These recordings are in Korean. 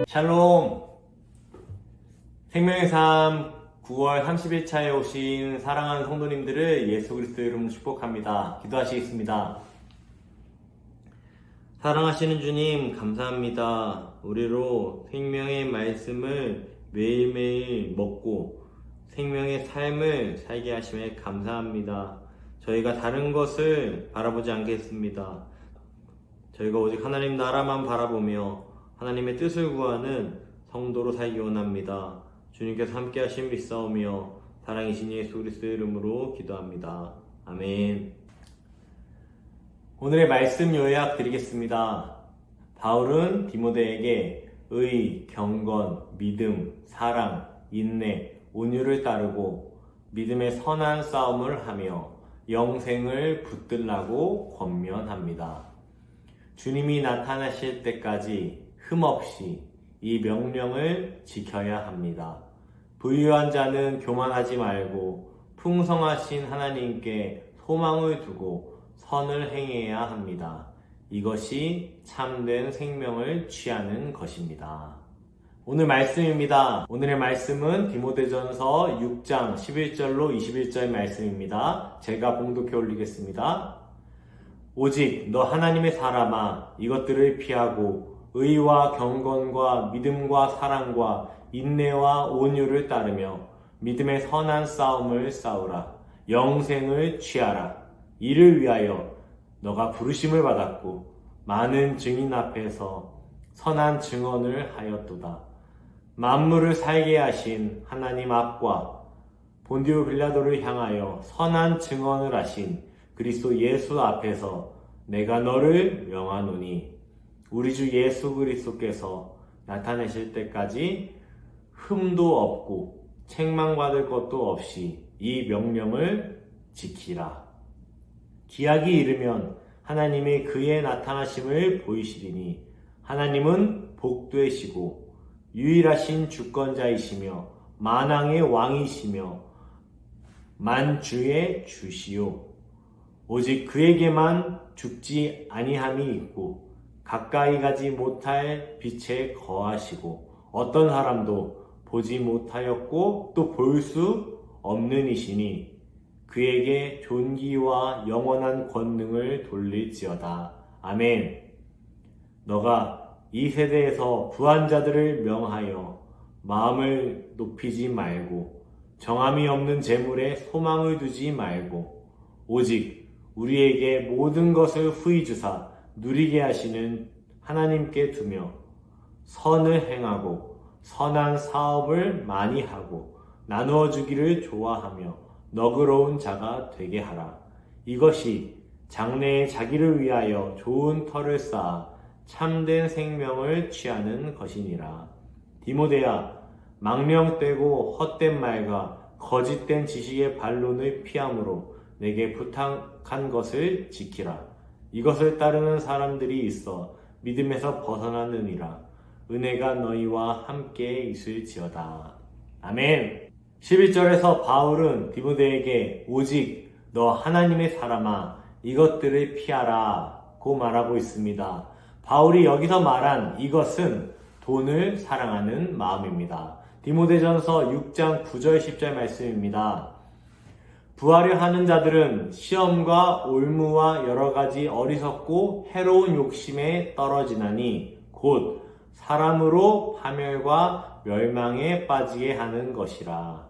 샬롬! 생명의 삶 9월 30일차에 오신 사랑하는 성도님들을 예수 그리스도 이름으로 축복합니다. 기도하시겠습니다. 사랑하시는 주님 감사합니다. 우리로 생명의 말씀을 매일매일 먹고 생명의 삶을 살게 하심에 감사합니다. 저희가 다른 것을 바라보지 않겠습니다. 저희가 오직 하나님 나라만 바라보며 하나님의 뜻을 구하는 성도로 살기 원합니다. 주님께서 함께 하심 믿사오며 사랑이신 예수 그리스도의 이름으로 기도합니다. 아멘. 오늘의 말씀 요약 드리겠습니다. 바울은 디모데에게 의, 경건, 믿음, 사랑, 인내, 온유를 따르고 믿음의 선한 싸움을 하며 영생을 붙들라고 권면합니다. 주님이 나타나실 때까지 흠없이 이 명령을 지켜야 합니다. 부유한 자는 교만하지 말고 풍성하신 하나님께 소망을 두고 선을 행해야 합니다. 이것이 참된 생명을 취하는 것입니다. 오늘 말씀입니다. 오늘의 말씀은 디모데전서 6장 11절로 21절 말씀입니다. 제가 봉독해 올리겠습니다. 오직 너 하나님의 사람아 이것들을 피하고 의와 경건과 믿음과 사랑과 인내와 온유를 따르며 믿음의 선한 싸움을 싸우라. 영생을 취하라. 이를 위하여 너가 부르심을 받았고 많은 증인 앞에서 선한 증언을 하였도다. 만물을 살게 하신 하나님 앞과 본디오 빌라도를 향하여 선한 증언을 하신 그리스도 예수 앞에서 내가 너를 명하노니 우리 주 예수 그리스도께서 나타내실 때까지 흠도 없고 책망받을 것도 없이 이 명령을 지키라. 기약이 이르면 하나님이 그의 나타나심을 보이시리니 하나님은 복되시고 유일하신 주권자이시며 만왕의 왕이시며 만주의 주시요 오직 그에게만 죽지 아니함이 있고 가까이 가지 못할 빛에 거하시고 어떤 사람도 보지 못하였고 또 볼 수 없는 이시니 그에게 존귀와 영원한 권능을 돌릴지어다. 아멘. 너가 이 세대에서 부한 자들을 명하여 마음을 높이지 말고 정함이 없는 재물에 소망을 두지 말고 오직 우리에게 모든 것을 후히 주사 누리게 하시는 하나님께 두며 선을 행하고 선한 사업을 많이 하고 나누어 주기를 좋아하며 너그러운 자가 되게 하라. 이것이 장래에 자기를 위하여 좋은 터를 쌓아 참된 생명을 취하는 것이니라. 디모데야, 망령되고 헛된 말과 거짓된 지식의 반론을 피함으로 내게 부탁한 것을 지키라. 이것을 따르는 사람들이 있어 믿음에서 벗어나느니라. 은혜가 너희와 함께 있을지어다. 아멘. 11절에서 바울은 디모데에게 오직 너 하나님의 사람아 이것들을 피하라 고 말하고 있습니다. 바울이 여기서 말한 이것은 돈을 사랑하는 마음입니다. 디모데전서 6장 9절 10절 말씀입니다. 부하려 하는 자들은 시험과 올무와 여러가지 어리석고 해로운 욕심에 떨어지나니 곧 사람으로 파멸과 멸망에 빠지게 하는 것이라.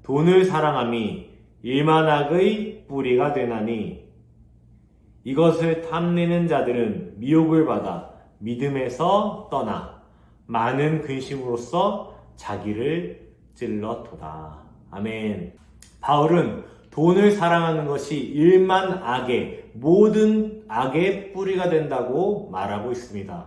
돈을 사랑함이 일만악의 뿌리가 되나니 이것을 탐내는 자들은 미혹을 받아 믿음에서 떠나 많은 근심으로써 자기를 찔러도다. 아멘. 바울은 돈을 사랑하는 것이 일만 악의 모든 악의 뿌리가 된다고 말하고 있습니다.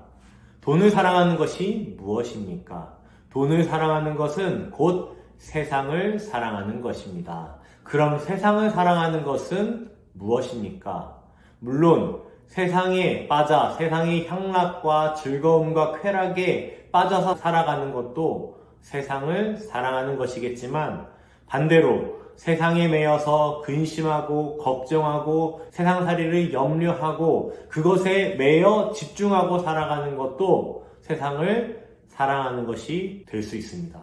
돈을 사랑하는 것이 무엇입니까? 돈을 사랑하는 것은 곧 세상을 사랑하는 것입니다. 그럼 세상을 사랑하는 것은 무엇입니까? 물론 세상에 빠져 세상의 향락과 즐거움과 쾌락에 빠져서 살아가는 것도 세상을 사랑하는 것이겠지만 반대로 세상에 매여서 근심하고 걱정하고 세상살이를 염려하고 그것에 매여 집중하고 살아가는 것도 세상을 사랑하는 것이 될 수 있습니다.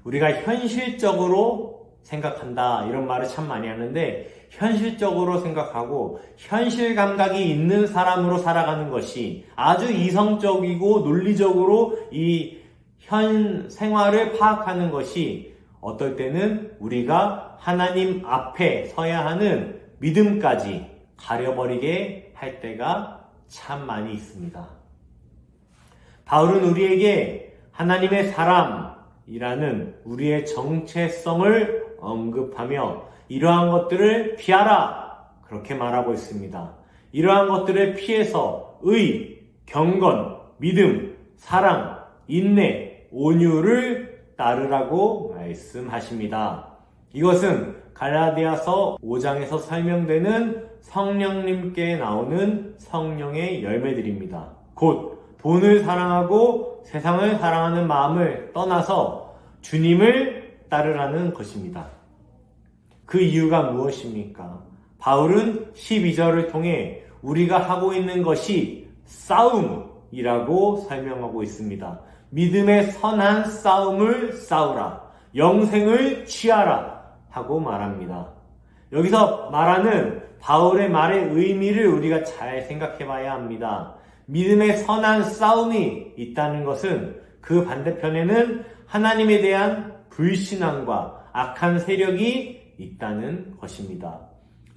우리가 현실적으로 생각한다 이런 말을 참 많이 하는데 현실적으로 생각하고 현실 감각이 있는 사람으로 살아가는 것이 아주 이성적이고 논리적으로 이 현 생활을 파악하는 것이 어떨 때는 우리가 하나님 앞에 서야 하는 믿음까지 가려버리게 할 때가 참 많이 있습니다. 바울은 우리에게 하나님의 사람이라는 우리의 정체성을 언급하며 이러한 것들을 피하라 그렇게 말하고 있습니다. 이러한 것들을 피해서 의, 경건, 믿음, 사랑, 인내, 온유를 따르라고 말씀하십니다. 이것은 갈라디아서 5장에서 설명되는 성령님께 나오는 성령의 열매들입니다. 곧 돈을 사랑하고 세상을 사랑하는 마음을 떠나서 주님을 따르라는 것입니다. 그 이유가 무엇입니까? 바울은 12절을 통해 우리가 하고 있는 것이 싸움이라고 설명하고 있습니다. 믿음의 선한 싸움을 싸우라. 영생을 취하라. 하고 말합니다. 여기서 말하는 바울의 말의 의미를 우리가 잘 생각해 봐야 합니다. 믿음의 선한 싸움이 있다는 것은 그 반대편에는 하나님에 대한 불신앙과 악한 세력이 있다는 것입니다.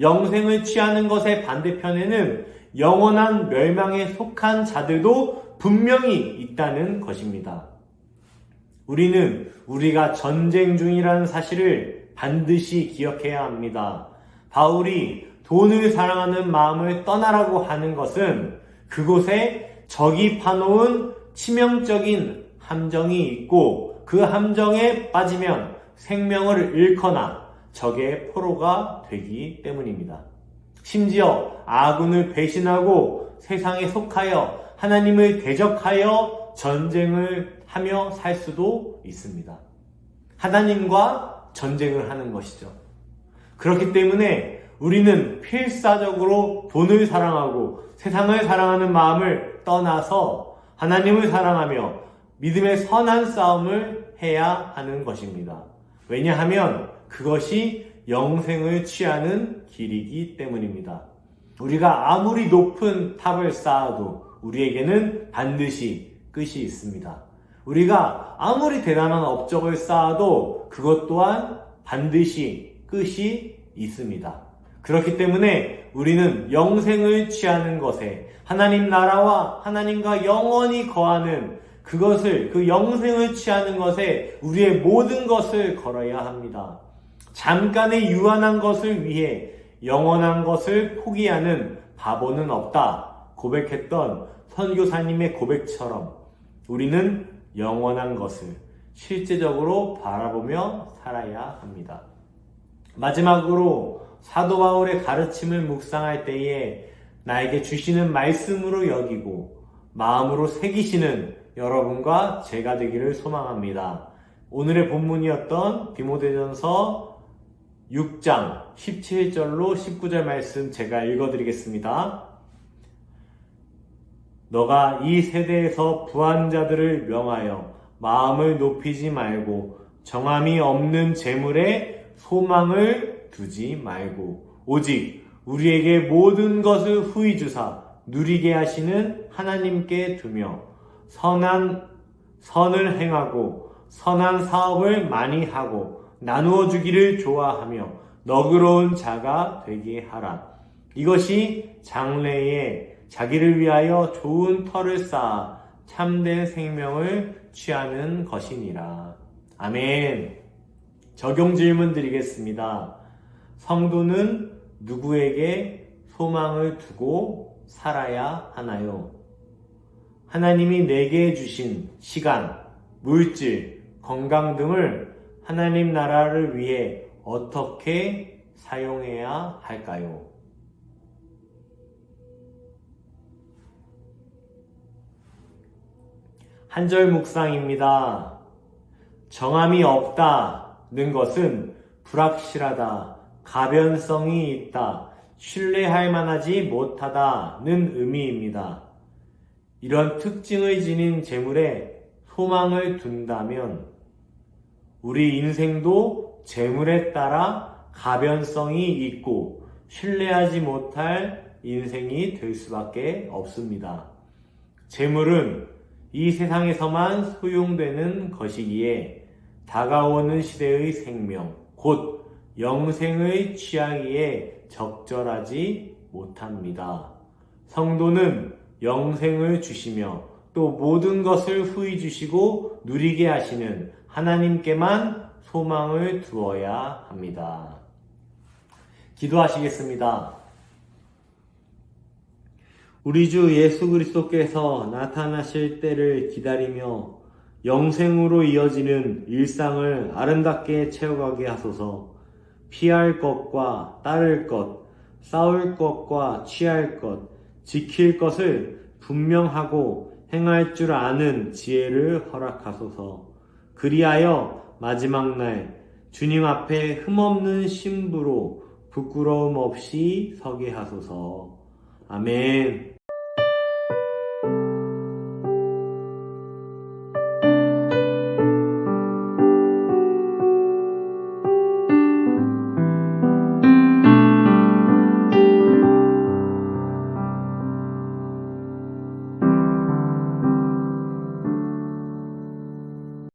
영생을 취하는 것의 반대편에는 영원한 멸망에 속한 자들도 분명히 있다는 것입니다. 우리는 우리가 전쟁 중이라는 사실을 반드시 기억해야 합니다. 바울이 돈을 사랑하는 마음을 떠나라고 하는 것은 그곳에 적이 파놓은 치명적인 함정이 있고 그 함정에 빠지면 생명을 잃거나 적의 포로가 되기 때문입니다. 심지어 아군을 배신하고 세상에 속하여 하나님을 대적하여 전쟁을 하며 살 수도 있습니다. 하나님과 전쟁을 하는 것이죠. 그렇기 때문에 우리는 필사적으로 돈을 사랑하고 세상을 사랑하는 마음을 떠나서 하나님을 사랑하며 믿음의 선한 싸움을 해야 하는 것입니다. 왜냐하면 그것이 영생을 취하는 길이기 때문입니다. 우리가 아무리 높은 탑을 쌓아도 우리에게는 반드시 끝이 있습니다. 우리가 아무리 대단한 업적을 쌓아도 그것 또한 반드시 끝이 있습니다. 그렇기 때문에 우리는 영생을 취하는 것에 하나님 나라와 하나님과 영원히 거하는 그것을, 그 영생을 취하는 것에 우리의 모든 것을 걸어야 합니다. 잠깐의 유한한 것을 위해 영원한 것을 포기하는 바보는 없다 고백했던 선교사님의 고백처럼 우리는 영원한 것을 실제적으로 바라보며 살아야 합니다. 마지막으로 사도 바울의 가르침을 묵상할 때에 나에게 주시는 말씀으로 여기고 마음으로 새기시는 여러분과 제가 되기를 소망합니다. 오늘의 본문이었던 디모데전서 6장 17절로 19절 말씀 제가 읽어드리겠습니다. 너가 이 세대에서 부한 자들을 명하여 마음을 높이지 말고 정함이 없는 재물에 소망을 두지 말고 오직 우리에게 모든 것을 후히 주사 누리게 하시는 하나님께 두며 선을 행하고 선한 사업을 많이 하고 나누어 주기를 좋아하며 너그러운 자가 되게 하라. 이것이 장래에 자기를 위하여 좋은 터를 쌓아 참된 생명을 취하는 것이니라. 아멘. 적용 질문 드리겠습니다. 성도는 누구에게 소망을 두고 살아야 하나요? 하나님이 내게 주신 시간, 물질, 건강 등을 하나님 나라를 위해 어떻게 사용해야 할까요? 한절 묵상입니다. 정함이 없다는 것은 불확실하다, 가변성이 있다, 신뢰할 만하지 못하다는 의미입니다. 이런 특징을 지닌 재물에 소망을 둔다면 우리 인생도 재물에 따라 가변성이 있고 신뢰하지 못할 인생이 될 수밖에 없습니다. 재물은 이 세상에서만 소용되는 것이기에 다가오는 시대의 생명, 곧 영생을 취하기에 적절하지 못합니다. 성도는 영생을 주시며 또 모든 것을 후히 주시고 누리게 하시는 하나님께만 소망을 두어야 합니다. 기도하시겠습니다. 우리 주 예수 그리스도께서 나타나실 때를 기다리며 영생으로 이어지는 일상을 아름답게 채워가게 하소서. 피할 것과 따를 것, 싸울 것과 취할 것, 지킬 것을 분명하고 행할 줄 아는 지혜를 허락하소서. 그리하여 마지막 날 주님 앞에 흠없는 신부로 부끄러움 없이 서게 하소서. 아멘.